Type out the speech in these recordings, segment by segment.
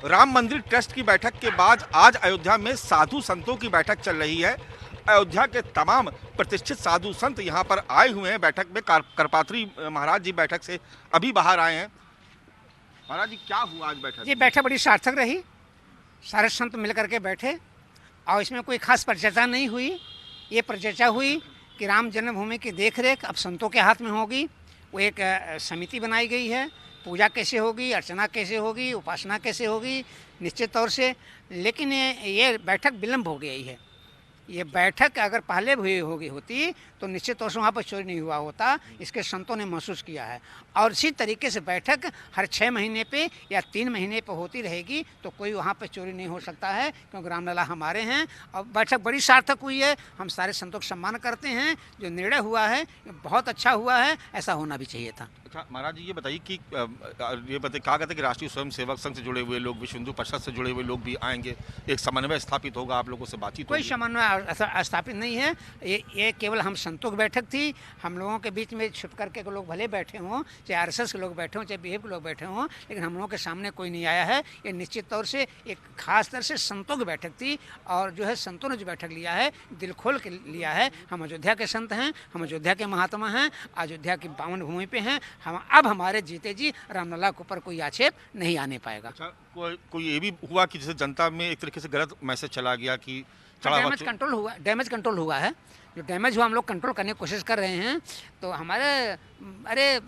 राम मंदिर ट्रस्ट की बैठक के बाद आज अयोध्या में साधु संतों की बैठक चल रही है। अयोध्या के तमाम प्रतिष्ठित साधु संत यहाँ पर आए हुए हैं बैठक में। करपात्री महाराज जी बैठक से अभी बाहर आए हैं। महाराज जी, क्या हुआ आज बैठक? ये बैठक बड़ी सार्थक रही। सारे संत मिलकर के बैठे और इसमें कोई खास परिचर्चा नहीं हुई। ये परिचर्चा हुई कि राम जन्मभूमि की देखरेख अब संतों के हाथ में होगी। वो एक समिति बनाई गई है। पूजा कैसे होगी, अर्चना कैसे होगी, उपासना कैसे होगी, निश्चित तौर से। लेकिन ये बैठक विलम्ब हो गई है। ये बैठक अगर पहले हुई होती तो निश्चित तौर से वहाँ पर चोरी नहीं हुआ होता। इसके संतों ने महसूस किया है और इसी तरीके से बैठक हर 6 महीने पे या 3 महीने पे होती रहेगी तो कोई वहाँ पर चोरी नहीं हो सकता है, क्योंकि रामलला हमारे हैं। और बैठक बड़ी सार्थक हुई है। हम सारे संतों का सम्मान करते हैं। जो निर्णय हुआ है बहुत अच्छा हुआ है, ऐसा होना भी चाहिए था। अच्छा महाराज जी, ये बताइए कि कहा कहते हैं कि राष्ट्रीय स्वयं सेवक संघ से जुड़े हुए लोग, विश्व हिंदू परिषद से जुड़े हुए लोग भी आएंगे, एक समन्वय स्थापित होगा, आप लोगों से बातचीत कोई होगी? समन्वय स्थापित नहीं है। ये केवल हम संतों की बैठक थी। हम लोगों के बीच में छुप करके लोग भले बैठे हों, चाहे आरएसएस के लोग बैठे हों, चाहे बीजेपी के लोग बैठे हों, लेकिन हम लोगों के सामने कोई नहीं आया है। ये निश्चित तौर से एक खास तरह से संतों की बैठक थी और जो है संतों ने जो बैठक लिया है दिल खोल के लिया है। हम अयोध्या के संत हैं, हम अयोध्या के महात्मा हैं, अयोध्या की पावन भूमि पे हैं। हम अब हमारे जीते जी रामलला के ऊपर कोई आक्षेप नहीं आने पाएगा। अच्छा, कोई ये भी हुआ कि जैसे जनता में एक तरीके से गलत मैसेज चला गया कि डैमेज कंट्रोल हुआ है। जो डैमेज हुआ हम लोग कंट्रोल करने की कोशिश कर रहे हैं। तो हमारे अरे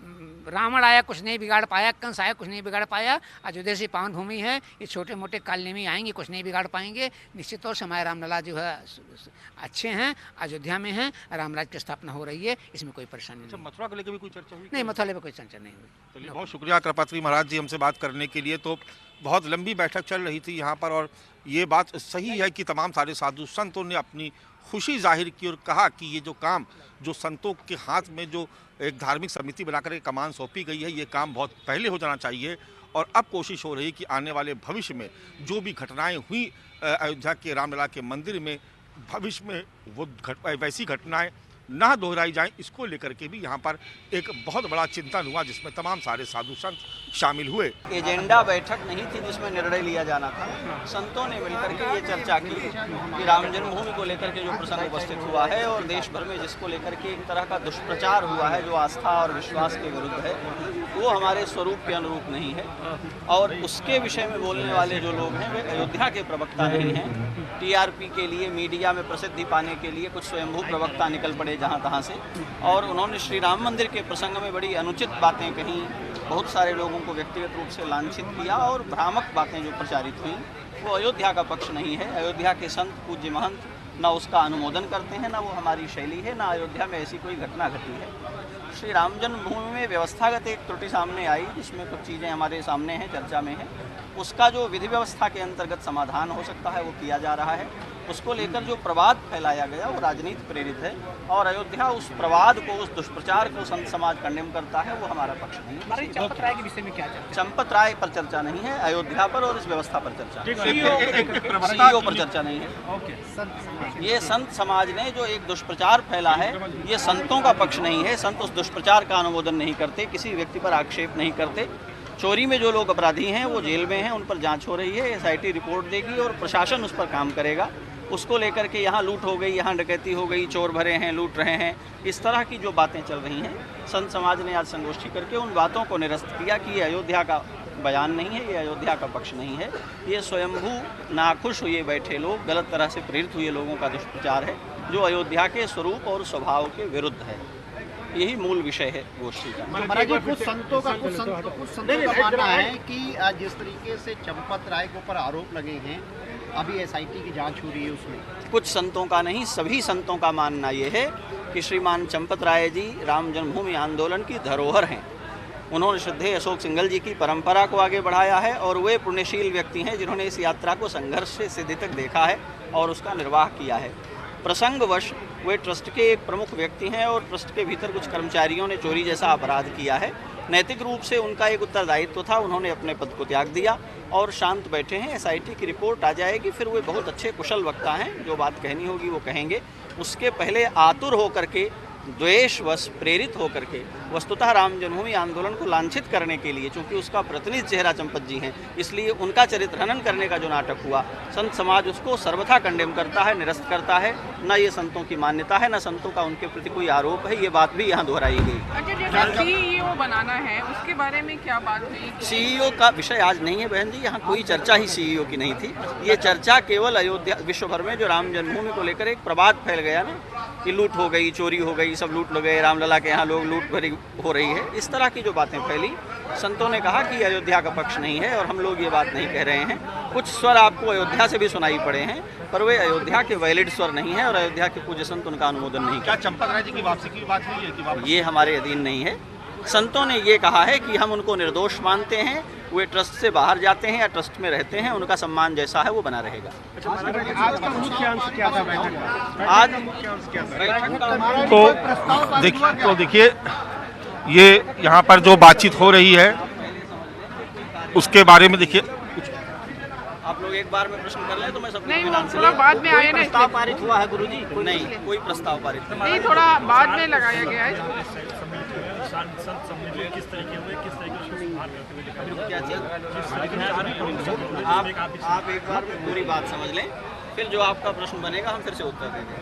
रावण आया कुछ नहीं बिगाड़ पाया, कंस आया कुछ नहीं बिगाड़ पाया। अयोध्या से पावन भूमि है, ये छोटे मोटे कालने में आएंगे कुछ नहीं बिगाड़ पाएंगे। निश्चित तौर से हमारे रामलला जो है अच्छे हैं, अयोध्या में हैं, रामराज की स्थापना हो रही है, इसमें कोई परेशानी नहीं। मथुरा को लेकर भी कोई चर्चा हुई? नहीं, मथुरा लेकर कोई चर्चा नहीं हुई। चलिए, बहुत शुक्रिया करपात्री महाराज जी हमसे बात करने के लिए। तो बहुत लंबी बैठक चल रही थी यहाँ पर और ये बात सही है कि तमाम सारे साधु संतों ने अपनी खुशी जाहिर की और कहा कि ये जो काम जो संतों के हाथ में जो एक धार्मिक समिति बनाकर के कमान सौंपी गई है, ये काम बहुत पहले हो जाना चाहिए। और अब कोशिश हो रही है कि आने वाले भविष्य में जो भी घटनाएं हुई अयोध्या के रामलला के मंदिर में, भविष्य में वो वैसी घटनाएं ना दोहराई जाएं, इसको लेकर के भी यहाँ पर एक बहुत बड़ा चिंतन हुआ जिसमें तमाम सारे साधु संत शामिल हुए। एजेंडा बैठक नहीं थी जिसमें निर्णय लिया जाना था। संतों ने मिलकर के ये चर्चा की कि राम जन्मभूमि को लेकर के जो प्रसंग उपस्थित हुआ है और देश भर में जिसको लेकर के एक तरह का दुष्प्रचार हुआ है, जो आस्था और विश्वास के विरुद्ध है, वो हमारे स्वरूप के अनुरूप नहीं है। और उसके विषय में बोलने वाले जो लोग हैं वे अयोध्या के प्रवक्ता नहीं हैं। टीआरपी के लिए, मीडिया में प्रसिद्धि पाने के लिए कुछ स्वयंभू प्रवक्ता निकल पड़े जहाँ तहाँ से, और उन्होंने श्री राम मंदिर के प्रसंग में बड़ी अनुचित बातें कहीं, बहुत सारे लोगों को व्यक्तिगत रूप से लांछित किया और भ्रामक बातें जो प्रचारित हुई वो अयोध्या का पक्ष नहीं है। अयोध्या के संत पूज्य महंत ना उसका अनुमोदन करते हैं, ना वो हमारी शैली है, ना अयोध्या में ऐसी कोई घटना घटी है। श्री राम जन्मभूमि में व्यवस्थागत एक त्रुटि सामने आई जिसमें कुछ चीज़ें हमारे सामने हैं, चर्चा में है। उसका जो विधि व्यवस्था के अंतर्गत समाधान हो सकता है वो किया जा रहा है। उसको लेकर जो प्रवाद फैलाया गया वो राजनीति प्रेरित है और अयोध्या उस प्रवाद को, उस दुष्प्रचार को संत समाज कंडेम करता है, वो हमारा पक्ष नहीं है। चंपत राय के विषय में क्या चर्चा? चंपत राय पर चर्चा नहीं है, अयोध्या पर और इस व्यवस्था पर चर्चा, सीईओ पर चर्चा नहीं है। ये संत समाज ने जो एक दुष्प्रचार फैला है, ये संतों का पक्ष नहीं है। संत उस दुष्प्रचार का अनुमोदन नहीं करते, किसी व्यक्ति पर आक्षेप नहीं करते। चोरी में जो लोग अपराधी हैं वो जेल में हैं, उन पर जांच हो रही है, एसआईटी रिपोर्ट देगी और प्रशासन उस पर काम करेगा। उसको लेकर के यहाँ लूट हो गई, यहाँ डकैती हो गई, चोर भरे हैं, लूट रहे हैं, इस तरह की जो बातें चल रही हैं, संत समाज ने आज संगोष्ठी करके उन बातों को निरस्त किया कि ये अयोध्या का बयान नहीं है, ये अयोध्या का पक्ष नहीं है। ये स्वयंभू नाखुश हुए बैठे लोग, गलत तरह से प्रेरित हुए लोगों का दुष्प्रचार है जो अयोध्या के स्वरूप और स्वभाव के विरुद्ध है। यही मूल विषय है गोष्ठी का। महाराज जी, कुछ संतों का मानना है कि जिस तरीके से चंपत राय के ऊपर आरोप लगे हैं, अभी एसआईटी की जांच हो रही है, उसमें कुछ संतों का नहीं, सभी संतों का मानना ये है कि श्रीमान चंपत राय जी राम जन्मभूमि आंदोलन की धरोहर हैं। उन्होंने श्रद्धेय अशोक सिंघल जी की परंपरा को आगे बढ़ाया है और वे पुण्यशील व्यक्ति हैं जिन्होंने इस यात्रा को संघर्ष से सिद्धि तक देखा है और उसका निर्वाह किया है। प्रसंगवश वे ट्रस्ट के एक प्रमुख व्यक्ति हैं और ट्रस्ट के भीतर कुछ कर्मचारियों ने चोरी जैसा अपराध किया है। नैतिक रूप से उनका एक उत्तरदायित्व था, उन्होंने अपने पद को त्याग दिया और शांत बैठे हैं। एसआईटी की रिपोर्ट आ जाएगी, फिर वे बहुत अच्छे कुशल वक्ता हैं, जो बात कहनी होगी वो कहेंगे। उसके पहले आतुर होकर के द्वेषवश प्रेरित होकर के वस्तुतः राम जन्मभूमि आंदोलन को लांछित करने के लिए, चूंकि उसका प्रतिनिधि चेहरा चंपत जी हैं, इसलिए उनका चरित्र हनन करने का जो नाटक हुआ, संत समाज उसको सर्वथा कंडेम करता है, निरस्त करता है। न ये संतों की मान्यता है, न संतों का उनके प्रति कोई आरोप है। ये बात भी यहाँ दोहराई गई। अच्छा, जैसे सीईओ बनाना है उसके बारे में क्या बात हुई? सीईओ का विषय आज नहीं है बहन जी, यहाँ कोई चर्चा ही सीईओ की नहीं थी। ये चर्चा केवल अयोध्या, विश्व भर में जो राम जन्मभूमि को लेकर एक प्रवाद फैल गया ना कि लूट हो गई, चोरी हो गई, सब लूट हो गए, रामलला के यहाँ लोग लूट भरी हो रही है, इस तरह की जो बातें फैली, संतों ने कहा कि अयोध्या का पक्ष नहीं है और हम लोग ये बात नहीं कह रहे हैं। कुछ स्वर आपको अयोध्या से भी सुनाई पड़े हैं, पर वे अयोध्या के वैलिड स्वर नहीं है और अयोध्या के पूज्य संत उनका अनुमोदन नहीं क्या चंपत राय जी की वापसी की बात हुई है कि वापसी? ये हमारे अधीन नहीं है। संतों ने ये कहा है कि हम उनको निर्दोष मानते हैं, वे ट्रस्ट से बाहर जाते हैं या ट्रस्ट में रहते हैं, उनका सम्मान जैसा है वो बना रहेगा। आज का मुख्य अंश क्या था बैठक का? आज तो देखिए ये यहाँ पर जो बातचीत हो रही है उसके बारे में देखिए, आप लोग एक बार में प्रश्न कर लें तो मैं सब नहीं, वो थोड़ा बाद में आए ना, प्रस्ताव पारित हुआ है गुरुजी? नहीं, कोई प्रस्ताव पारित नहीं। नहीं, थोड़ा बाद में लगाया गया है। क्या चीज़? आप एक बार में पूरी बात समझ लें, फिर जो आपका प्रश्न बनेगा हम फिर से उत्तर देंगे।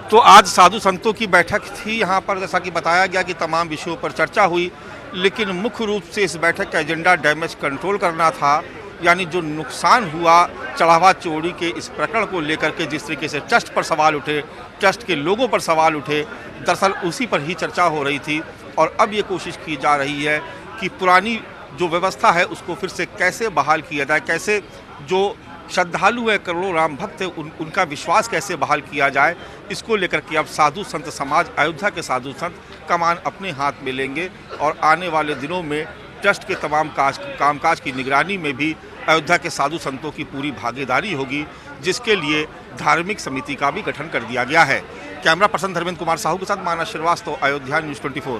तो आज साधु संतों की बैठक थी यहाँ पर, जैसा कि बताया गया कि तमाम विषयों पर चर्चा हुई, लेकिन मुख्य रूप से इस बैठक का एजेंडा डैमेज कंट्रोल करना था। यानी जो नुकसान हुआ चढ़ावा चोरी के इस प्रकरण को लेकर के, जिस तरीके से ट्रस्ट पर सवाल उठे, ट्रस्ट के लोगों पर सवाल उठे, दरअसल उसी पर ही चर्चा हो रही थी। और अब ये कोशिश की जा रही है कि पुरानी जो व्यवस्था है उसको फिर से कैसे बहाल किया जाए, कैसे जो श्रद्धालु है, करोड़ों राम भक्त है, उनका विश्वास कैसे बहाल किया जाए। इसको लेकर के अब साधु संत समाज, अयोध्या के साधु संत कमान अपने हाथ में लेंगे और आने वाले दिनों में ट्रस्ट के तमाम कामकाज की निगरानी में भी अयोध्या के साधु संतों की पूरी भागीदारी होगी, जिसके लिए धार्मिक समिति का भी गठन कर दिया गया है। कैमरा पर्सन धर्मेंद्र कुमार साहू के साथ मानस श्रीवास्तव, अयोध्या न्यूज़ 24।